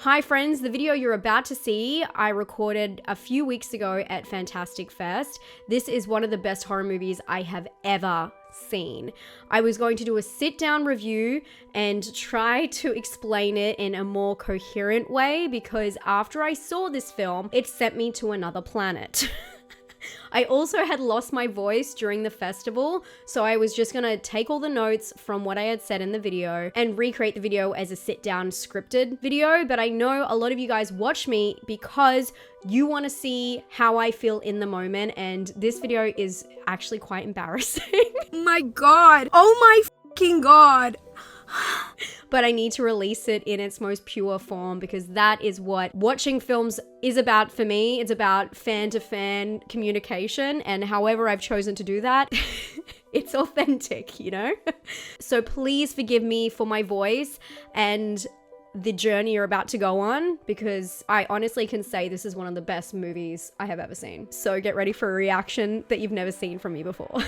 Hi friends, the video you're about to see I recorded a few weeks ago at Fantastic Fest. This is one of the best horror movies I have ever seen. I was going to do a sit-down review and try to explain it in a more coherent way because after I saw this film, it sent me to another planet. I also had lost my voice during the festival, so I was just gonna take all the notes from what I had said in the video and recreate the video as a sit-down scripted video, but I know a lot of you guys watch me because you want to see how I feel in the moment, and this video is actually quite embarrassing. My God. Oh my fucking God. But I need to release it in its most pure form because that is what watching films is about for me. It's about fan-to-fan communication, and however I've chosen to do that, it's authentic, you know? So please forgive me for my voice and the journey you're about to go on, because I honestly can say this is one of the best movies I have ever seen. So get ready for a reaction that you've never seen from me before.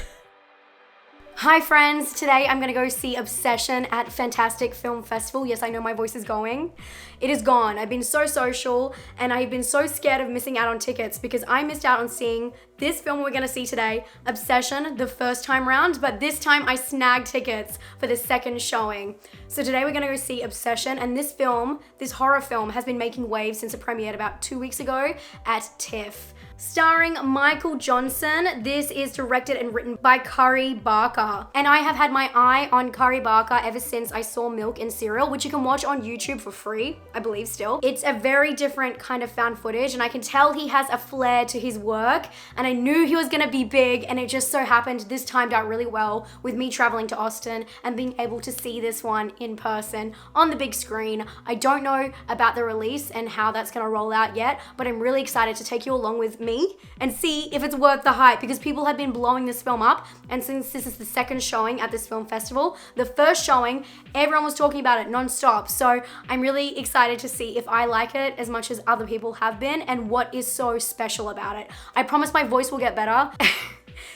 Hi friends, today I'm gonna go see Obsession at Fantastic Film Festival. Yes, I know my voice is going. It is gone. I've been so social and I've been so scared of missing out on tickets because I missed out on seeing this film we're gonna see today, Obsession, the first time round, but this time I snagged tickets for the second showing. So today we're gonna go see Obsession, and this film, this horror film, has been making waves since it premiered about 2 weeks ago at TIFF. Starring Michael Johnson, this is directed and written by Curry Barker. And I have had my eye on Curry Barker ever since I saw Milk and Cereal, which you can watch on YouTube for free, I believe still. It's a very different kind of found footage, and I can tell he has a flair to his work, and I knew he was gonna be big, and it just so happened this timed out really well with me traveling to Austin and being able to see this one in person on the big screen. I don't know about the release and how that's gonna roll out yet, but I'm really excited to take you along with me and see if it's worth the hype, because people have been blowing this film up, and since this is the second showing at this film festival, the first showing, everyone was talking about it non-stop. So I'm really excited to see if I like it as much as other people have been and what is so special about it. I promise my voice will get better.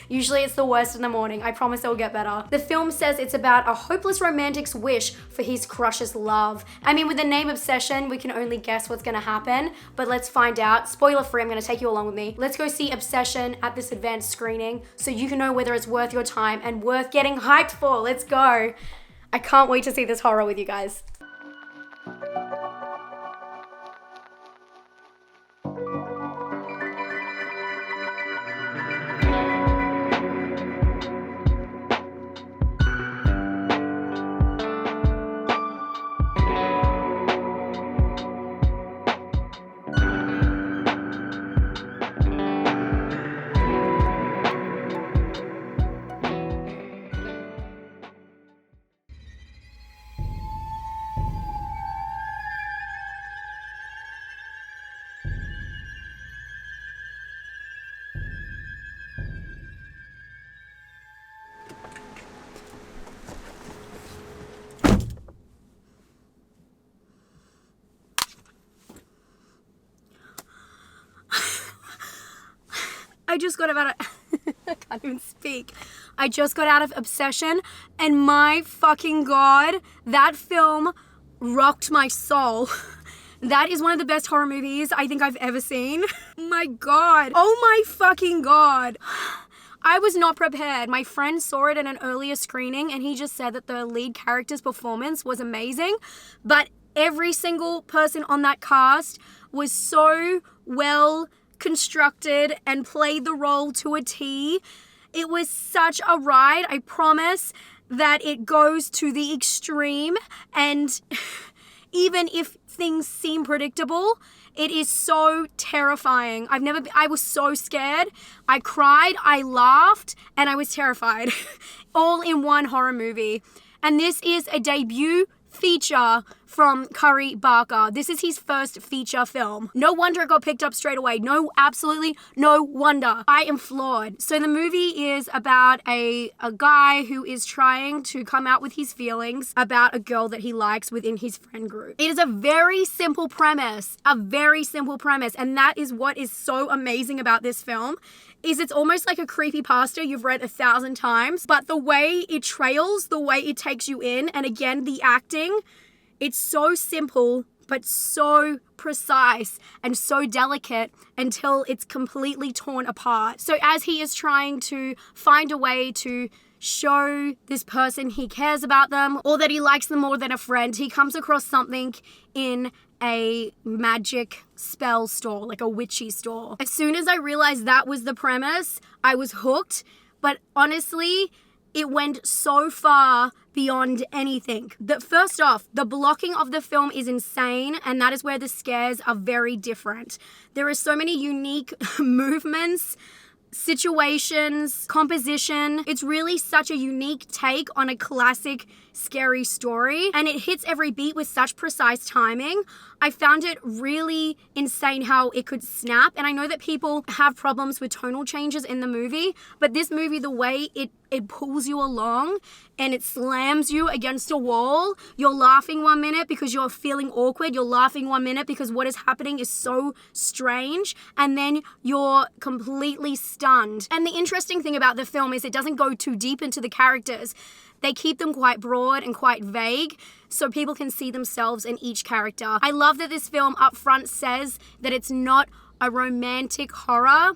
Usually it's the worst in the morning. I promise it will get better. The film says it's about a hopeless romantic's wish for his crush's love. I mean, with the name Obsession, we can only guess what's gonna happen, but let's find out. Spoiler free, I'm gonna take you along with me. Let's go see Obsession at this advanced screening so you can know whether it's worth your time and worth getting hyped for. Let's go. I can't wait to see this horror with you guys. I just got out of, I can't even speak. I just got out of Obsession, and my fucking God, that film rocked my soul. That is one of the best horror movies I think I've ever seen. My God. Oh my fucking God. I was not prepared. My friend saw it at an earlier screening and he just said that the lead character's performance was amazing, but every single person on that cast was so well constructed and played the role to a T. It was such a ride. I promise that it goes to the extreme, and even if things seem predictable, it is so terrifying. I was so scared. I cried, I laughed, and I was terrified. All in one horror movie. And this is a debut feature from Curry Barker. This is his first feature film. No wonder it got picked up straight away. No, absolutely no wonder. I am floored. So the movie is about a guy who is trying to come out with his feelings about a girl that he likes within his friend group. It is a very simple premise, and that is what is so amazing about this film. Is it's almost like a creepypasta you've read 1,000 times, but the way it trails, the way it takes you in, and again, the acting, it's so simple, but so precise and so delicate until it's completely torn apart. So as he is trying to find a way to show this person he cares about them or that he likes them more than a friend, he comes across something in a magic spell store, like a witchy store. As soon as I realized that was the premise, I was hooked. But honestly, it went so far beyond anything. First off, the blocking of the film is insane, and that is where the scares are very different. There are so many unique movements, situations, composition. It's really such a unique take on a classic scary story, and it hits every beat with such precise timing. I found it really insane how it could snap, and I know that people have problems with tonal changes in the movie, but this movie, the way it pulls you along and it slams you against a wall, you're laughing 1 minute because you're feeling awkward, you're laughing 1 minute because what is happening is so strange, and then you're completely stunned. And the interesting thing about the film is it doesn't go too deep into the characters. They keep them quite broad and quite vague so people can see themselves in each character. I love that this film up front says that it's not a romantic horror,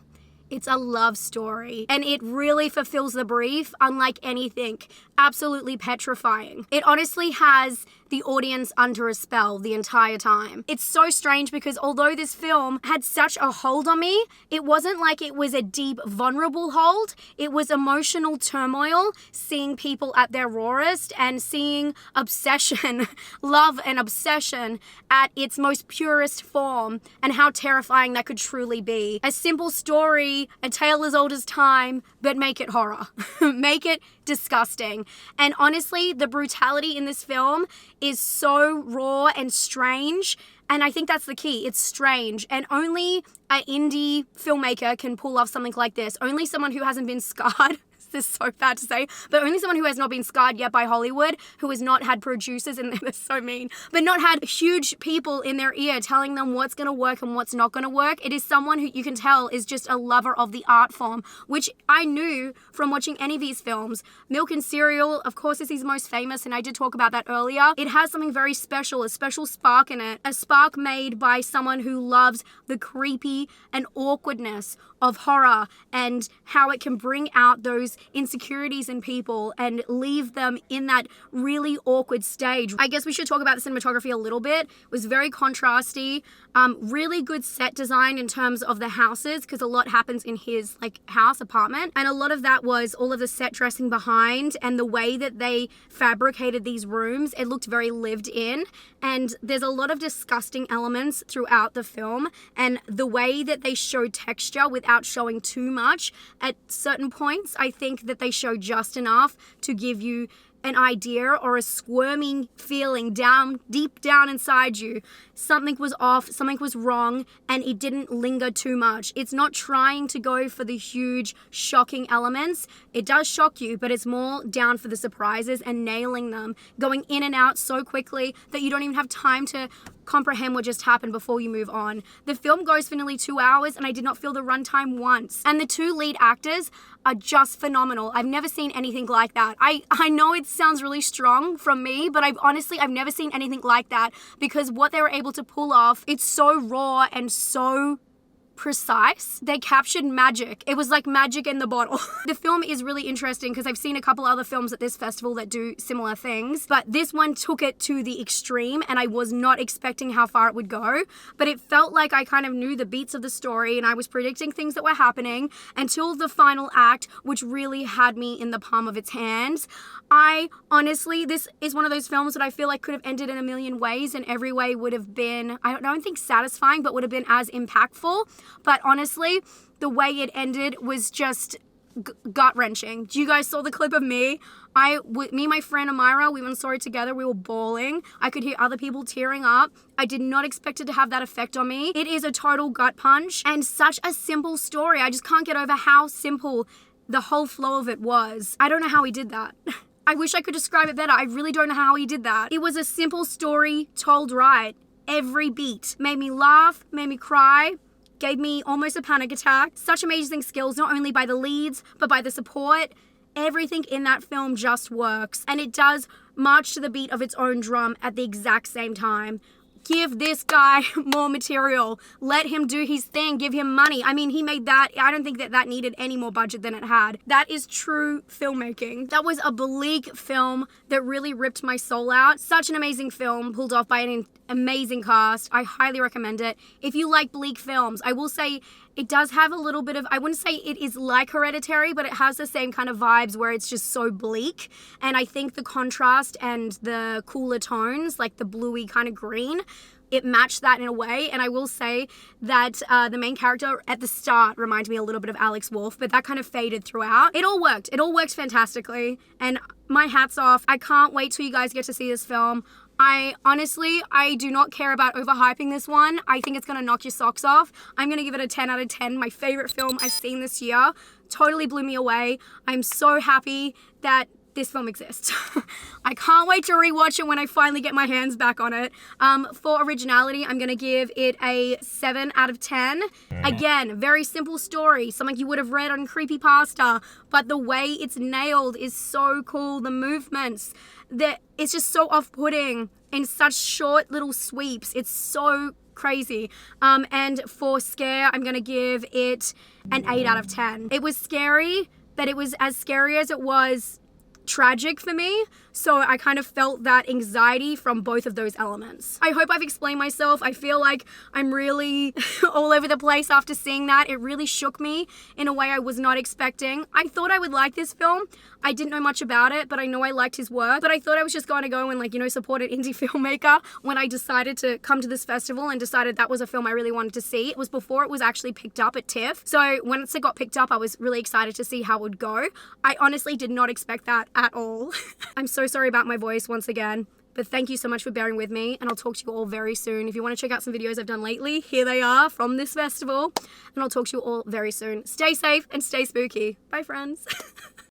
it's a love story. And it really fulfills the brief, unlike anything. Absolutely petrifying. It honestly has the audience under a spell the entire time. It's so strange because although this film had such a hold on me, it wasn't like it was a deep, vulnerable hold. It was emotional turmoil, seeing people at their rawest and seeing obsession, love and obsession at its most purest form, and how terrifying that could truly be. A simple story, a tale as old as time, but make it horror. Make it disgusting. And honestly, the brutality in this film is so raw and strange. And I think that's the key. It's strange. And only an indie filmmaker can pull off something like this. Only someone who hasn't been scarred. This is so bad to say, but only someone who has not been scarred yet by Hollywood, who has not had producers, and they're so mean, but not had huge people in their ear telling them what's going to work and what's not going to work. It is someone who you can tell is just a lover of the art form, which I knew from watching any of these films. Milk and Cereal, of course, is his most famous, and I did talk about that earlier. It has something very special, a special spark in it, a spark made by someone who loves the creepy and awkwardness of horror and how it can bring out those insecurities in people and leave them in that really awkward stage. I guess we should talk about the cinematography a little bit. It was very contrasty, really good set design in terms of the houses, because a lot happens in his house apartment, and a lot of that was all of the set dressing behind and the way that they fabricated these rooms. It looked very lived in, and there's a lot of disgusting elements throughout the film, and the way that they show texture without showing too much at certain points, I think that they show just enough to give you an idea or a squirming feeling deep down inside you. Something was off, something was wrong, and it didn't linger too much. It's not trying to go for the huge, shocking elements. It does shock you, but it's more down for the surprises and nailing them, going in and out so quickly that you don't even have time to comprehend what just happened before you move on. The film goes for nearly 2 hours, and I did not feel the runtime once. And the two lead actors are just phenomenal. I've never seen anything like that. I know it sounds really strong from me, but I've never seen anything like that, because what they were able to pull off, it's so raw and so precise. They captured magic. It was like magic in the bottle. The film is really interesting because I've seen a couple other films at this festival that do similar things, but this one took it to the extreme, and I was not expecting how far it would go, but it felt like I kind of knew the beats of the story and I was predicting things that were happening until the final act, which really had me in the palm of its hands. This is one of those films that I feel like could have ended in a million ways, and every way would have been, I don't think satisfying, but would have been as impactful. But honestly, the way it ended was just gut-wrenching. You guys saw the clip of me? Me and my friend Amira, we went and saw it together. We were bawling. I could hear other people tearing up. I did not expect it to have that effect on me. It is a total gut punch and such a simple story. I just can't get over how simple the whole flow of it was. I don't know how he did that. I wish I could describe it better. I really don't know how he did that. It was a simple story told right. Every beat made me laugh, made me cry, gave me almost a panic attack. Such amazing skills, not only by the leads, but by the support. Everything in that film just works. And it does march to the beat of its own drum at the exact same time. Give this guy more material. Let him do his thing. Give him money. I mean, he made that. I don't think that needed any more budget than it had. That is true filmmaking. That was a bleak film that really ripped my soul out. Such an amazing film, pulled off by an amazing cast. I highly recommend it. If you like bleak films, I will say it does have a little bit of, I wouldn't say it is like Hereditary, but it has the same kind of vibes where it's just so bleak. And I think the contrast and the cooler tones, like the bluey kind of green, it matched that in a way. And I will say that the main character at the start reminded me a little bit of Alex Wolff, but that kind of faded throughout. It all worked. It all worked fantastically. And my hat's off. I can't wait till you guys get to see this film. I do not care about overhyping this one. I think it's going to knock your socks off. I'm going to give it a 10 out of 10. My favorite film I've seen this year. Totally blew me away. I'm so happy that this film exists. I can't wait to rewatch it when I finally get my hands back on it. For originality, I'm going to give it a 7 out of 10. Again, very simple story, something you would have read on Creepypasta, but the way it's nailed is so cool. The movements, it's just so off-putting in such short little sweeps. It's so crazy. And for scare, I'm going to give it an 8 out of 10. It was scary, but it was as scary as it was tragic for me, so I kind of felt that anxiety from both of those elements. I hope I've explained myself. I feel like I'm really all over the place after seeing that. It really shook me in a way I was not expecting. I thought I would like this film. I didn't know much about it, but I know I liked his work. But I thought I was just going to go and, like, you know, support an indie filmmaker when I decided to come to this festival and decided that was a film I really wanted to see. It was before it was actually picked up at TIFF. So once it got picked up, I was really excited to see how it would go. I honestly did not expect that at all. I'm so sorry about my voice once again. But thank you so much for bearing with me, and I'll talk to you all very soon. If you want to check out some videos I've done lately, here they are from this festival, and I'll talk to you all very soon. Stay safe and stay spooky. Bye, friends.